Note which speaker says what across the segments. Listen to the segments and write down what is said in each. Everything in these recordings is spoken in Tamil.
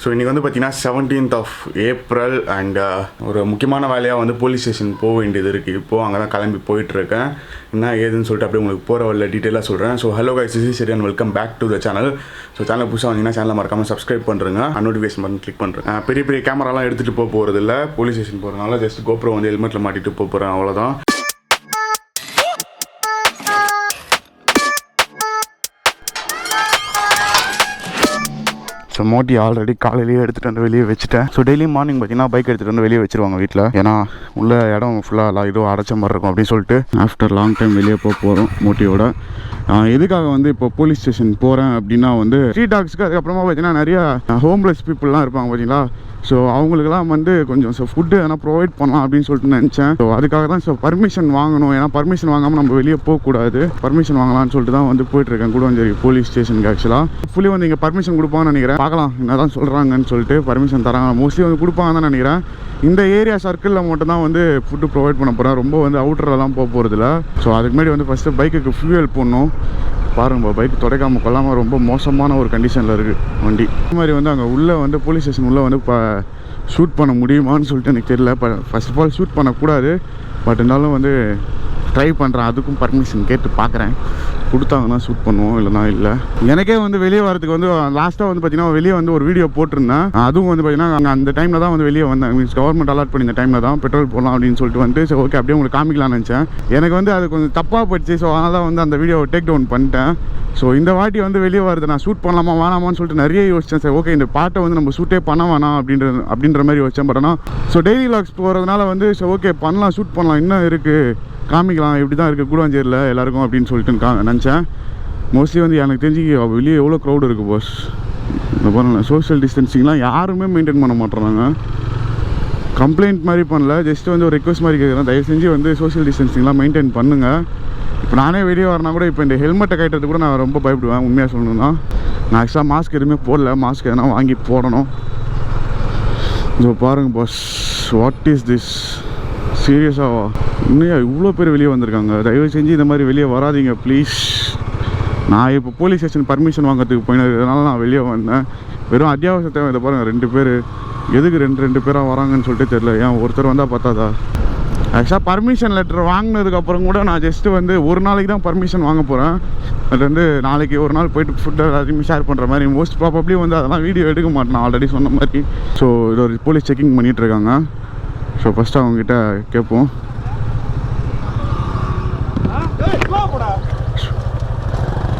Speaker 1: ஸோ இன்றைக்கி வந்து பார்த்தீங்கன்னா 17th of April அண்ட் ஒரு முக்கியமான வேலையாக வந்து போலீஸ் ஸ்டேஷன் போக வேண்டியது இருக்குது. இப்போது அங்கே தான் கிளம்பி போயிட்டுருக்கேன். என்ன ஏதுன்னு சொல்லிட்டு அப்படியே உங்களுக்கு போகிற வழியில் டீட்டெயிலாக சொல்கிறேன். So hello guys, this is Sari and welcome back to the channel. So channel புதுசாக வந்தீங்கன்னா சேனலை மறக்காமல் சப்ஸ்கிரைப் பண்ணுறேங்க, நோட்டிஃபிகேஷன் பண்ணி கிளிக் பண்ணுறேன். பெரிய பெரிய கேமராலாம் எடுத்துகிட்டு போக போகிறதில்ல, போலீஸ் ஸ்டேஷன் போகிறதுனால ஜஸ்ட் கோப்ரோ வந்து ஹெல்மெட்டில் மாட்டிட்டு போக போகிறேன், அவ்வளோதான். ஸோ மோட்டி ஆல்ரெடி காலையிலேயே எடுத்துகிட்டு வந்து வெளியே வச்சுட்டேன். ஸோ டெய்லி மார்னிங் பார்த்தீங்கன்னா பைக் எடுத்துகிட்டு வந்து வெளியே வச்சுருவாங்க வீட்டில். ஏன்னா உள்ள இடம் ஃபுல்லாக ஏதோ அடைச்ச மாதிரி இருக்கும் அப்படின்னு சொல்லிட்டு ஆஃப்டர் லாங் டைம் வெளியே போகிறோம் மோட்டியோட. எதுக்காக வந்து இப்போ போலீஸ் ஸ்டேஷன் போகிறேன் அப்படின்னா வந்து ஸ்ட்ரீட் டாக்ஸ்க்கு அதுக்கப்புறமா பார்த்தீங்கன்னா நிறையா ஹோம்லெஸ் பீப்புளெலாம் இருப்பாங்க பார்த்தீங்களா. ஸோ அவங்களுக்குலாம் வந்து கொஞ்சம் ஃபுட்டு எதனா ப்ரொவைட் பண்ணலாம் அப்படின்னு சொல்லிட்டு நினச்சேன். ஸோ அதுக்காக தான் பர்மிஷன் வாங்கணும். ஏன்னா பர்மிஷன் வாங்காமல் நம்ம வெளியே போகக்கூடாது. பர்மிஷன் வாங்கலாம்னு சொல்லிட்டு தான் வந்து போயிட்டுருக்கேன் கூடவஞ்சேரி போலீஸ் ஸ்டேஷனுக்கு. ஆக்சுவலாக ஃபுல்லி வந்து இங்கே பர்மிஷன் கொடுப்பாங்கன்னு நினைக்கிறேன். பார்க்கலாம் என்ன தான் சொல்கிறாங்கன்னு சொல்லிட்டு. பர்மிஷன் தராங்க, மோஸ்ட்லி வந்து கொடுப்பாங்கன்னு தான் நினைக்கிறேன். இந்த ஏரியா சர்க்கிளில் மட்டும் தான் வந்து ஃபுட்டு ப்ரொவைட் பண்ண போகிறேன். ரொம்ப வந்து அவுட்டரெலாம் போக போகிறதில்ல. ஸோ அதுக்கு முன்னாடி வந்து ஃபஸ்ட்டு பைக்குக்கு ஃபியூவல் போடணும். பாருங்க, பைக் துடைக்காமல் கொள்ளாமல் ரொம்ப மோசமான ஒரு கண்டிஷனில் இருக்குது வண்டி. இது மாதிரி வந்து அங்கே உள்ளே வந்து போலீஸ் ஸ்டேஷன் உள்ளே வந்து இப்போ ஷூட் பண்ண முடியுமான்னு சொல்லிட்டு எனக்கு தெரியல. ஃபர்ஸ்ட் ஆஃப் ஆல் ஷூட் பண்ணக்கூடாது, பட் இருந்தாலும் வந்து ட்ரை பண்ணுறேன். அதுக்கும் பர்மிஷன் கேட்டு பார்க்குறேன். கொடுத்தாங்கன்னா ஷூட் பண்ணுவோம், இல்லைனா இல்லை. எனக்கே வந்து வெளியே வரதுக்கு வந்து லாஸ்ட்டாக வந்து பார்த்தீங்கன்னா வெளியே வந்து ஒரு வீடியோ போட்டிருந்தேன். அதுவும் வந்து பார்த்தீங்கன்னா அந்த டைமில் தான் வந்து வெளியே வந்தேன். மீன்ஸ் கவர்மெண்ட் அலாட் பண்ணி இந்த டைமில் தான் பெட்ரோல் போடலாம் அப்படின்னு சொல்லிட்டு வந்து சரி ஓகே அப்படியே உங்களுக்கு காமிக்கலாம்னு நினச்சேன். எனக்கு வந்து அது கொஞ்சம் தப்பாக போயிடுச்சு. ஸோ அதனால தான் வந்து அந்த வீடியோவை டேக் டவுன் பண்ணிட்டேன். ஸோ இந்த வாட்டி வந்து வெளியே வருது, நான் ஷூட் பண்ணலாமா வேணாமான்னு சொல்லிட்டு நிறைய யோசித்தேன். சரி ஓகே இந்த பாட்டை வந்து நம்ம ஷூட்டே பண்ண வேணாம் அப்படின்ற மாதிரி யோசித்தேன். பட் ஆனால் ஸோ டெய்லி வ்ளாக்ஸ் போகிறதுனால வந்து ஸோ ஓகே பண்ணலாம், ஷூட் பண்ணலாம், இன்னும் இருக்குது காமிக்கலாம், இப்படி தான் இருக்குது கூடவஞ்சேரியில் எல்லாருக்கும் அப்படின்னு சொல்லிட்டு நினச்சேன். மோஸ்ட்லி வந்து எனக்கு தெரிஞ்சு வெளியே எவ்வளோ க்ரௌடு இருக்குது பாஸ். இந்த பாருங்க, சோஷியல் டிஸ்டன்சிங்லாம் யாருமே மெயின்டைன் பண்ண மாட்டேறாங்க. கம்ப்ளைண்ட் மாதிரி பண்ணல, ஜஸ்ட் வந்து ஒரு ரெக்வஸ்ட் மாதிரி கேட்குறேன். தயவு செஞ்சு வந்து சோஷியல் டிஸ்டன்சிங்லாம் மெயின்டைன் பண்ணுங்கள். இப்போ நானே வெளியே வரனா கூட இப்போ இந்த ஹெல்மெட்டை கட்டுறது கூட நான் ரொம்ப பயப்படுவேன் உண்மையாக சொல்லணும்னா. நான் ஆக்சுவலாக மாஸ்க் எதுவுமே போடல, மாஸ்க் எதனா வாங்கி போடணும். இதோ பாருங்கள் பாஸ், வாட் இஸ் திஸ் சீரியஸாக இன்னும் இவ்வளோ பேர் வெளியே வந்திருக்காங்க. தயவு செஞ்சு இந்த மாதிரி வெளியே வராதிங்க ப்ளீஸ். நான் இப்போ போலீஸ் ஸ்டேஷன் பர்மிஷன் வாங்கிறதுக்கு போயினதுனால நான் வெளியே வந்தேன். வெறும் அத்தியாவசிய தேவை. இதை பாருங்கள், 2 பேர் எதுக்கு ரெண்டு பேராக வராங்கன்னு சொல்லிட்டு தெரில. ஏன் ஒருத்தர் வந்தால் பார்த்தாதா? ஆக்சுவலாக பர்மிஷன் லெட்டர் வாங்கினதுக்கப்புறம் கூட நான் ஜஸ்ட்டு வந்து ஒரு நாளைக்கு தான் பர்மிஷன் வாங்க போகிறேன். அது வந்து நாளைக்கு ஒரு நாள் போய்ட்டு ஃபுட்டு எல்லாத்தையுமே ஷேர் பண்ணுற மாதிரி மோஸ்ட் ப்ராபப்ளி வந்து அதெல்லாம் வீடியோ எடுக்க மாட்டேன் ஆல்ரெடி சொன்ன மாதிரி. ஸோ இது ஒரு போலீஸ் செக்கிங் பண்ணிகிட்ருக்காங்க. ஸோ ஃபஸ்ட்டு அவங்ககிட்ட கேட்போம்.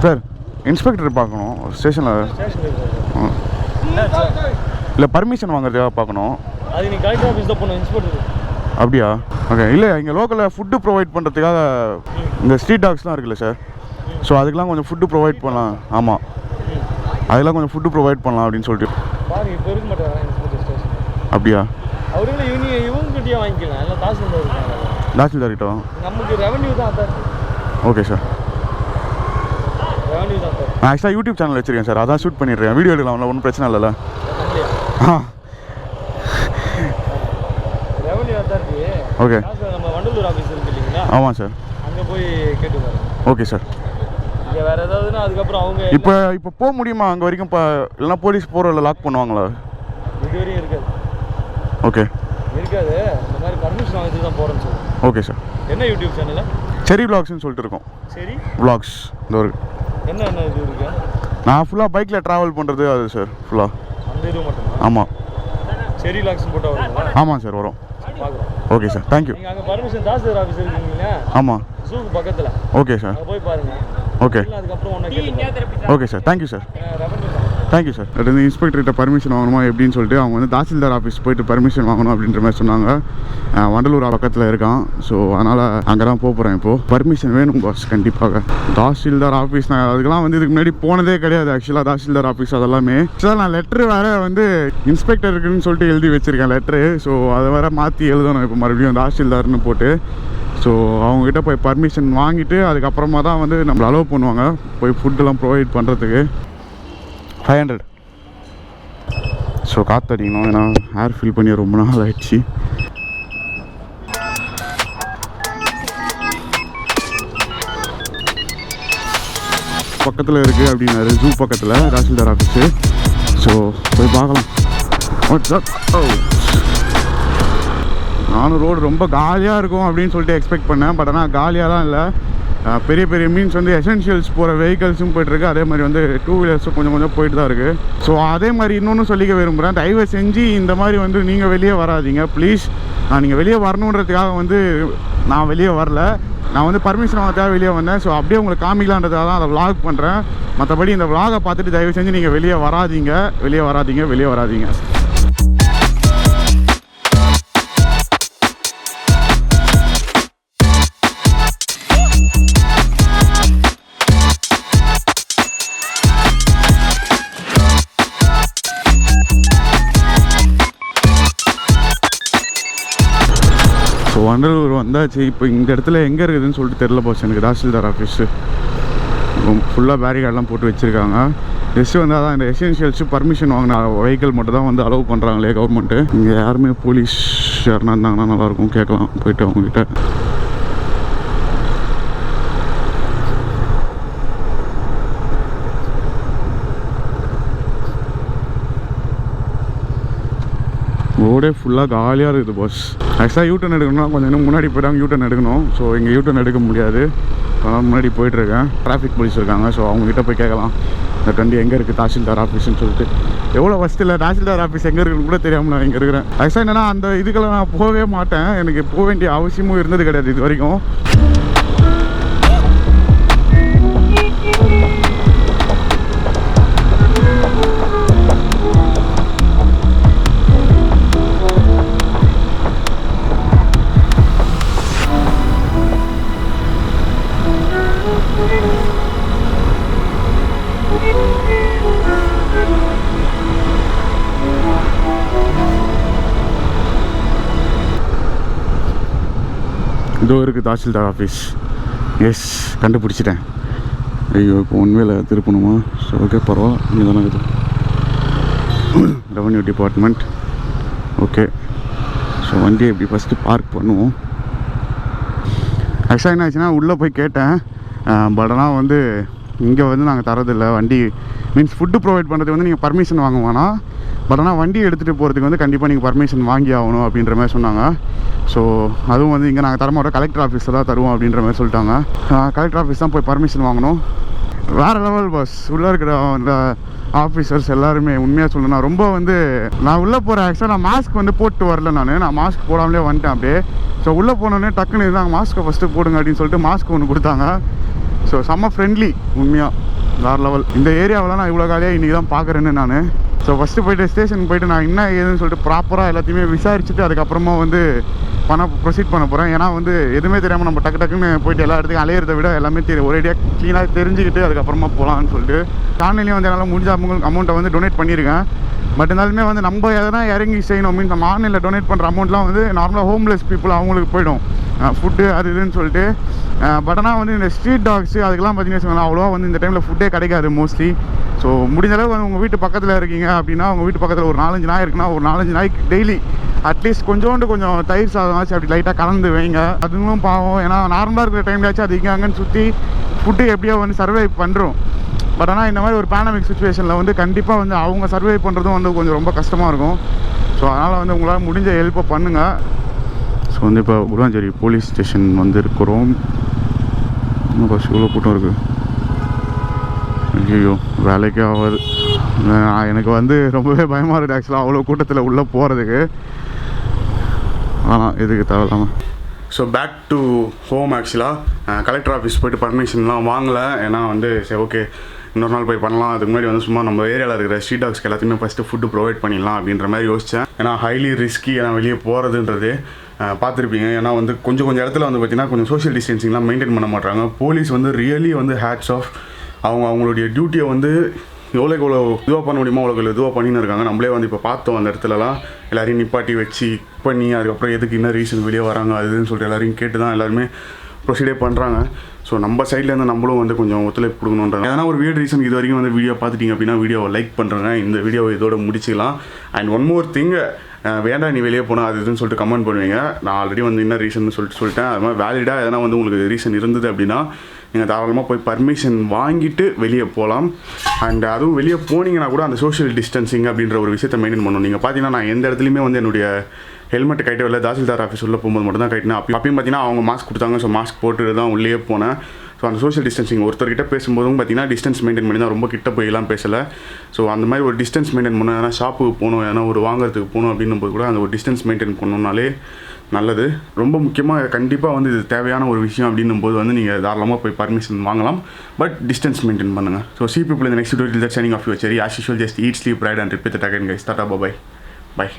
Speaker 1: சார் இன்ஸ்பெக்டர் பார்க்கணும் ஸ்டேஷனில். இல்லை பர்மிஷன் வாங்குறதுக்காக பார்க்கணும்.
Speaker 2: அது நீ கலெக்டர் ஆஃபீஸ் தான் போகணும், இன்ஸ்பெக்டர்.
Speaker 1: அப்படியா? ஓகே. இல்லை இங்கே லோக்கலில் ஃபுட்டு ப்ரொவைட் பண்ணுறதுக்காக இந்த ஸ்ட்ரீட் டாக்ஸ்லாம் இருக்குல்ல சார். ஸோ அதுக்கெலாம் கொஞ்சம் ஃபுட்டு ப்ரொவைட் பண்ணலாம். ஆமாம், அதெல்லாம் கொஞ்சம் ஃபுட்டு ப்ரொவைட் பண்ணலாம் அப்படின்னு சொல்லிட்டு.
Speaker 2: பாருங்க இப்போ இருக்க மாட்டாங்க இன்ஸ்பெக்டர் ஸ்டேஷன்.
Speaker 1: அப்படியா?
Speaker 2: அவருங்களே இவங்ககிட்டயே வாங்கிக்கலாம், எல்லாம் தாசில்தார் இருக்காங்க.
Speaker 1: தாசில்தார் கிட்ட
Speaker 2: நமக்கு ரெவன்யூ தான் சார்.
Speaker 1: ஓகே சார்,
Speaker 2: ரெவன்யூ தான் சார்.
Speaker 1: நான் ஆக்சுவலாக யூடியூப் சேனல் வச்சுருக்கேன் சார், அதான் ஷூட் பண்ணிடுறேன். வீடியோ எடுக்கலாம்ல, ஒன்றும் பிரச்சனை இல்லைல்ல.
Speaker 2: ரெவன்யூ தான் இருக்கு.
Speaker 1: ஓகே,
Speaker 2: நம்ம வண்டலூர் ஆஃபீஸ் இருக்கு இல்லைங்களா?
Speaker 1: ஆமாம் சார்,
Speaker 2: அங்கே போய் கேட்டு பாருங்க.
Speaker 1: Okay sir.
Speaker 2: இங்கே வேறு ஏதாவதுன்னா அதுக்கப்புறம் அவங்க
Speaker 1: இப்போ போக முடியுமா அங்கே வரைக்கும்? இப்போ இல்லைனா போலீஸ் போகிறதில்ல லாக் பண்ணுவாங்களா?
Speaker 2: இதுவரையும் இருக்காது.
Speaker 1: ஓகே,
Speaker 2: இருக்காது. இந்த மாதிரி பர்மிஷன் வாங்கிட்டு தான் போகிறேன்னு சொல்லு.
Speaker 1: Okay sir.
Speaker 2: என்ன யூடியூப் சேனல்?
Speaker 1: செரி வ்ளாக்ஸ்னு சொல்லிட்டு இருக்கோம்.
Speaker 2: சரி
Speaker 1: வ்ளாக்ஸ் இந்த ஒரு
Speaker 2: என்ன இது இருக்கு?
Speaker 1: நான் ஃபுல்லாக பைக்கில் ட்ராவல் பண்ணுறது அது சார் ஃபுல்லாக.
Speaker 2: அந்த இது மட்டும்?
Speaker 1: ஆமாம்.
Speaker 2: செரி வ்ளாக்ஸ் போட்டால் வருங்களா?
Speaker 1: ஆமாம் சார், வரும்.
Speaker 2: பார்க்குறோம்.
Speaker 1: Okay sir, thank you.
Speaker 2: நீங்கள் அங்கே பர்மிஷன் தாசில்தார் ஆஃபீஸ் இருக்குங்களா?
Speaker 1: ஆமாம்,
Speaker 2: ஜூக்கு பக்கத்தில்.
Speaker 1: ஓகே சார்,
Speaker 2: அங்கே போய் பாருங்கள்.
Speaker 1: ஓகே,
Speaker 2: அதுக்கப்புறம் ஒன்று.
Speaker 1: Okay sir, thank you sir.
Speaker 2: Revenue
Speaker 1: thank you sir. அது வந்து இன்ஸ்பெக்டர்கிட்ட பர்மிஷன் வாங்கணுமா எப்படின்னு சொல்லிட்டு அவங்க வந்து தாசில்தார் ஆஃபீஸ் போய்ட்டு பர்மிஷன் வாங்கணும் அப்படின்ற மாதிரி சொன்னாங்க. வண்டலூர் பக்கத்தில் இருக்கான். ஸோ அதனால் அங்கே தான் போகிறேன். இப்போது பர்மிஷன் வேணும் பாஸ் கண்டிப்பாக. தாசில்தார் ஆஃபீஸ் நான் அதுக்கெல்லாம் வந்து இதுக்கு முன்னாடி போனதே கிடையாது ஆக்சுவலாக. தாசில்தார் ஆஃபீஸ் அதெல்லாமே ஆக்சுவலாக நான் லெட்ரு வேறு வந்து இன்ஸ்பெக்டர் இருக்குன்னு சொல்லிட்டு எழுதி வச்சுருக்கேன் லெட்ரு. ஸோ அதை வேறு மாற்றி எழுதணும் இப்போ மறுபடியும் தாசில்தார்னு போட்டு. ஸோ அவங்ககிட்ட போய் பர்மிஷன் வாங்கிட்டு அதுக்கப்புறமா தான் வந்து நம்மளை அலோவ் பண்ணுவாங்க போய் ஃபுட்டெல்லாம் ப்ரொவைட் பண்ணுறதுக்கு. 500. ஸோ காற்றடிக்கணும், ஏன்னா ஹேர் ஃபில் பண்ணி ரொம்ப நாள் ஆயிடுச்சு. பக்கத்தில் இருக்குது அப்படின்னாரு, ஜூ பக்கத்தில் தாசில்தார் ஆஃபீஸு. ஸோ போய் பார்க்கலாம். நானும் ரோடு ரொம்ப காலியாக இருக்கும் அப்படின்னு சொல்லிட்டு எக்ஸ்பெக்ட் பண்ணேன். பட் ஆனால் காலியாலாம் இல்லை. பெரிய பெரிய மீன்ஸ் வந்து எசென்ஷியல்ஸ் போகிற வெஹிக்கல்ஸும் போயிட்டுருக்கு. அதே மாதிரி வந்து டூ வீலர்ஸும் கொஞ்சம் கொஞ்சம் போயிட்டு தான் இருக்குது. ஸோ அதே மாதிரி இன்னொன்று சொல்லிக்க விரும்புகிறேன், தயவு செஞ்சு இந்த மாதிரி வந்து நீங்கள் வெளியே வராதீங்க ப்ளீஸ். நீங்கள் வெளியே வரணுன்றதுக்காக வந்து நான் வெளியே வரல, நான் வந்து பர்மிஷன் வாங்கத்தான் வெளியே வந்தேன். ஸோ அப்படியே உங்களுக்கு காமிக்கலான்றதுக்காக தான் அதை vlog பண்ணுறேன். மற்றபடி இந்த vlog-ஐ பார்த்துட்டு தயவு செஞ்சு நீங்கள் வெளியே வராதீங்க. ஸோ வண்டலூர் வந்தாச்சு. இப்போ இந்த இடத்துல எங்கே இருக்குதுன்னு சொல்லிட்டு தெரில போச்சு எனக்கு. தாசில்தார் ஆஃபீஸு ஃபுல்லாக பேரிகார்டெலாம் போட்டு வச்சுருக்காங்க. ஜஸ்ட்டு வந்து அதான் இந்த எசென்ஷியல்ஸு பர்மிஷன் வாங்கின வெஹிக்கிள் மட்டும் தான் வந்து அலோவ் பண்ணுறாங்களே கவர்மெண்ட்டு. இங்கே யாருமே போலீஸ் யாருன்னா இருந்தாங்கன்னா நல்லாயிருக்கும், கேட்கலாம் போயிட்டு அவங்ககிட்ட. ரோடே ஃபுல்லாக காலியாக இருக்குது பாஸ். ஆக்சுவலாக யூட்டர்ன் எடுக்கணும்னா கொஞ்சம் இன்னும் முன்னாடி போய்ட்டாங்க யூட்டர்ன் எடுக்கணும். ஸோ இங்கே யூட்டர்ன் எடுக்க முடியாது. அதனால் முன்னாடி போயிட்டுருக்கேன். டிராஃபிக் போலீஸ் இருக்காங்க. ஸோ அவங்ககிட்ட போய் கேட்கலாம் இந்த வண்டி எங்கே இருக்குது தாசில்தார் ஆஃபீஸ்ன்னு சொல்லிட்டு. எவ்வளோ ஃபஸ்ட்டு இல்லை, தாசில்தார் ஆஃபீஸ் எங்கே இருக்குன்னு கூட தெரியாமல் நான் இங்கே இருக்கிறேன். ஆக்சுவலாக என்னென்னா அந்த இதுக்கெல்லாம் நான் போகவே மாட்டேன். எனக்கு போக வேண்டிய அவசியமும் இருந்தது கிடையாது இது வரைக்கும். இதோ இருக்குது தாசில்தார் ஆஃபீஸ். எஸ், கண்டுபிடிச்சிட்டேன். ஐயோ, இப்போ உண்மையில் திருப்பணுமா? ஸோ ஓகே, பரவாயில்ல, இங்கே தானே இருக்குது ரெவன்யூ டிபார்ட்மெண்ட். ஓகே, ஸோ வண்டியை இப்படி ஃபஸ்ட்டு பார்க் பண்ணுவோம். ஆக்சுவலாக என்ன ஆச்சுன்னா உள்ளே போய் கேட்டேன். பட் ஆனால் வந்து இங்கே வந்து நாங்கள் தரதில்லை வண்டி. மீன்ஸ் ஃபுட்டு ப்ரொவைட் பண்ணுறது வந்து நீங்கள் பர்மிஷன் வாங்குவானா, பட் ஆனால் வண்டி எடுத்துகிட்டு போகிறதுக்கு வந்து கண்டிப்பாக நீங்கள் பர்மிஷன் வாங்கி ஆகணும் அப்படின்ற மாதிரி சொன்னாங்க. ஸோ அதுவும் வந்து இங்கே நாங்கள் தரமாட்டோம், கலெக்டர் ஆஃபீஸில் தான் தருவோம் அப்படின்ற மாதிரி சொல்லிட்டாங்க. கலெக்டர் ஆஃபீஸ் தான் போய் பர்மிஷன் வாங்கணும். வேறு லெவல் பஸ். உள்ளே இருக்கிற அந்த ஆஃபீஸர்ஸ் எல்லாருமே உண்மையாக சொல்லணும்னா ரொம்ப வந்து நான் உள்ளே போகிறேன். ஆக்சுவலாக நான் மாஸ்க் வந்து போட்டு வரல, நான் மாஸ்க் போடாமலே வந்துட்டேன் அப்படியே. ஸோ உள்ளே போனோடனே டக்குன்னு இருந்தாங்க, மாஸ்க்கை ஃபஸ்ட்டு போடுங்க அப்படின்னு சொல்லிட்டு மாஸ்க் ஒன்று கொடுத்தாங்க. ஸோ செம்ம ஃப்ரெண்ட்லி, உண்மையாக வேறு லெவல். இந்த ஏரியாவில் நான் இவ்வளோ காலியாக இன்றைக்கி தான் பார்க்குறேன்னு நான். ஸோ ஃபஸ்ட்டு போய்ட்டு ஸ்டேஷனுக்கு போய்ட்டு நான் என்ன ஏதுன்னு சொல்லிட்டு ப்ராப்பராக எல்லாத்தையுமே விசாரிச்சுட்டு அதுக்கப்புறமா வந்து ப்ரொசீட் பண்ண போகிறேன். ஏன்னா வந்து எதுவுமே தெரியாமல் நம்ம டக்குன்னு போய்ட்டு எல்லா இடத்துக்கும் அலையிறத விட எல்லாமே ஒரேடியாக க்ளீனாக தெரிஞ்சுக்கிட்டு அதுக்கப்புறமா போகலான்னு சொல்லிட்டு ஆன்லைன்லேயும் வந்து என்னால் முடிஞ்ச அமௌண்ட்டை வந்து டொனேட் பண்ணியிருக்கேன். பட் இருந்தாலுமே வந்து நம்ம எதனா இறங்கி செய்யணும். மீன்ஸ் நம்ம ஆன்லைனில் டொனேட் பண்ணுற அமௌண்ட்லாம் வந்து நார்மலாக ஹோம்லெஸ் பீப்புள் அவங்களுக்கு போய்டும், ஃபுட்டு அது இதுன்னு சொல்லிட்டு. பட் ஆனால் வந்து இந்த ஸ்ட்ரீட் டாக்ஸு அதுக்கெல்லாம் பார்த்தீங்கன்னா அவ்வளோவா வந்து இந்த டைமில் ஃபுட்டே கிடைக்காது மோஸ்ட்லி. ஸோ முடிஞ்ச அளவு வந்து உங்கள் வீட்டு பக்கத்தில் இருக்கீங்க அப்படின்னா, உங்கள் வீட்டு பக்கத்தில் ஒரு 4-5 நாய் இருக்குன்னா ஒரு 4-5 நாய்க்கு டெய்லி அட்லீஸ்ட் கொஞ்சம் தயிர் சாதம் ஆச்சு அப்படி லைட்டாக கலந்து வைங்க. அதுவும் பாவம். ஏன்னா நார்மலாக இருக்கிற டைம்லாச்சும் அது இங்கே அங்கேன்னு சுற்றி ஃபுட்டு எப்படியோ வந்து சர்வை பண்ணுறோம். பட் ஆனால் இந்த மாதிரி ஒரு பேண்டமிக் சுச்சுவேஷனில் வந்து கண்டிப்பாக வந்து அவங்க சர்வை பண்ணுறதும் வந்து கொஞ்சம் ரொம்ப கஷ்டமாக இருக்கும். ஸோ அதனால் வந்து உங்களால் முடிஞ்ச ஹெல்ப்பை பண்ணுங்கள். ஸோ வந்து இப்போ குருவாஞ்சேரி போலீஸ் ஸ்டேஷன் வந்து இருக்கிறோம். பஸ் இவ்வளோ கூட்டம் இருக்குது. ஐயோ, வேலைக்கே ஆகாது. எனக்கு வந்து ரொம்பவே பயமாக இருக்குது ஆக்சுவலாக அவ்வளோ கூட்டத்தில் உள்ளே போகிறதுக்கு. ஆனால் இதுக்கு தேவையில்லாமல். So back to home. ஆக்சுவலாக கலெக்டர் ஆஃபீஸ் போய்ட்டு பர்மிஷன்லாம் வாங்கலை. ஏன்னா வந்து சரி ஓகே இன்னொரு நாள் போய் பண்ணலாம். அதுக்கு முன்னாடி வந்து சும்மா நம்ம ஏரியாவில் இருக்கிற ஸ்ட்ரீட் டாக்ஸ்க்கு எல்லாத்தையுமே ஃபஸ்ட்டு ஃபுட்டு ப்ரொவைட் பண்ணிடலாம் அப்படின்ற மாதிரி யோசித்தேன். ஏன்னா ஹைலி ரிஸ்கி, ஏன்னா வெளியே போகிறதுன்றது பார்த்துருப்பீங்க. ஏன்னா வந்து கொஞ்சம் இடத்துல வந்து பார்த்திங்கன்னா கொஞ்சம் சோஷியல் டிஸ்டன்சிங்லாம் மெயின்டைன் பண்ண மாட்டாங்க. போலீஸ் வந்து ரியலி வந்து ஹேட்ஸ் ஆஃப். அவங்களுடைய டியூட்டியை வந்து எவ்வளோ இதுவாக பண்ண முடியுமோ அவ்வளோ இதுவாக பண்ணின்னு இருக்காங்க. நம்மளே வந்து இப்போ பார்த்தோம் அந்த இடத்துலலாம் எல்லாரையும் நிப்பாட்டி வச்சு பண்ணி அதுக்கப்புறம் எதுக்கு என்ன ரீசன் வெளியே வராங்க அதுன்னு சொல்லிட்டு எல்லாரையும் கேட்டு தான் எல்லாருமே ப்ரொசீடே பண்ணுறாங்க. ஸோ நம்ம சைட்லேருந்து நம்மளும் வந்து கொஞ்சம் ஒத்துழைப்பு கொடுக்கணுன்றாங்க. ஏன்னா ஒரு வீடியோ ரீசன் இது வரைக்கும் வந்து வீடியோ பார்த்துட்டிங்க அப்படின்னா வீடியோவை லைக் பண்ணுறேங்க. இந்த வீடியோவை இதோட முடிச்சிக்கலாம். அண்ட் ஒன் மோர் திங், வேண்டாம் நீ வெளியே போனால் அது இதுன்னு சொல்லிட்டு கமெண்ட் பண்ணுவீங்க. நான் ஆல்ரெடி வந்து என்ன ரீசன் சொல்லிட்டேன். அது மாதிரி வேலிடாக எதனா வந்து உங்களுக்கு ரீசன் இருந்தது அப்படின்னா நீங்கள் தாராளமாக போய் பர்மிஷன் வாங்கிட்டு வெளியே போகலாம். அண்ட் அதுவும் வெளியே போனீங்கன்னா கூட அந்த சோஷியல் டிஸ்டன்சிங் அப்படின்ற ஒரு விஷயத்தை மெயின்டைன் பண்ணணும். நீங்கள் பார்த்தீங்கன்னா நான் எந்த இடத்துலையுமே வந்து என்னுடைய ஹெல்மெட் கைட்டு வரல, தாசில்தார் ஆஃபீஸ் உள்ளே போகும்போது மட்டும் தான் கைட்டினேன். அப்பயும் பார்த்தீங்கன்னா அவங்க மாஸ்க் கொடுத்தாங்க. ஸோ மாஸ்க் போட்டு தான் உள்ளே போனேன். ஸோ அந்த சோஷியல் டிஸ்டன்சிங் ஒருத்தர்கிட்ட பேசும்போதும் பார்த்தீங்கன்னா டிஸ்டன்ஸ் மெயின்டைன் பண்ணி தான், ரொம்ப கிட்ட போயெல்லாம் பேசலை. ஸோ அந்த மாதிரி ஒரு டிஸ்டன்ஸ் மெயின்டைன் பண்ணணும். ஏன்னா ஷாப்புக்கு போகணும், ஏன்னா ஒரு வாங்குறதுக்கு போகணும் அப்படின்னும் போது கூட அந்த ஒரு டிஸ்டன்ஸ் மெயின்டைன் பண்ணணும்னாலே நல்லது. ரொம்ப முக்கியமாக கண்டிப்பாக வந்து இது தேவையான ஒரு விஷயம் அப்படின்னும் போது வந்து நீங்கள் தாராளமாக போய் பர்மிஷன் வாங்கலாம். பட் டிஸ்டன்ஸ் மெயின்டைன் பண்ணுங்கள். So see people in the next video till that signing off your cherry. As usual, just eat, sleep, ride and repeat it again guys. Tata, bye bye. Bye.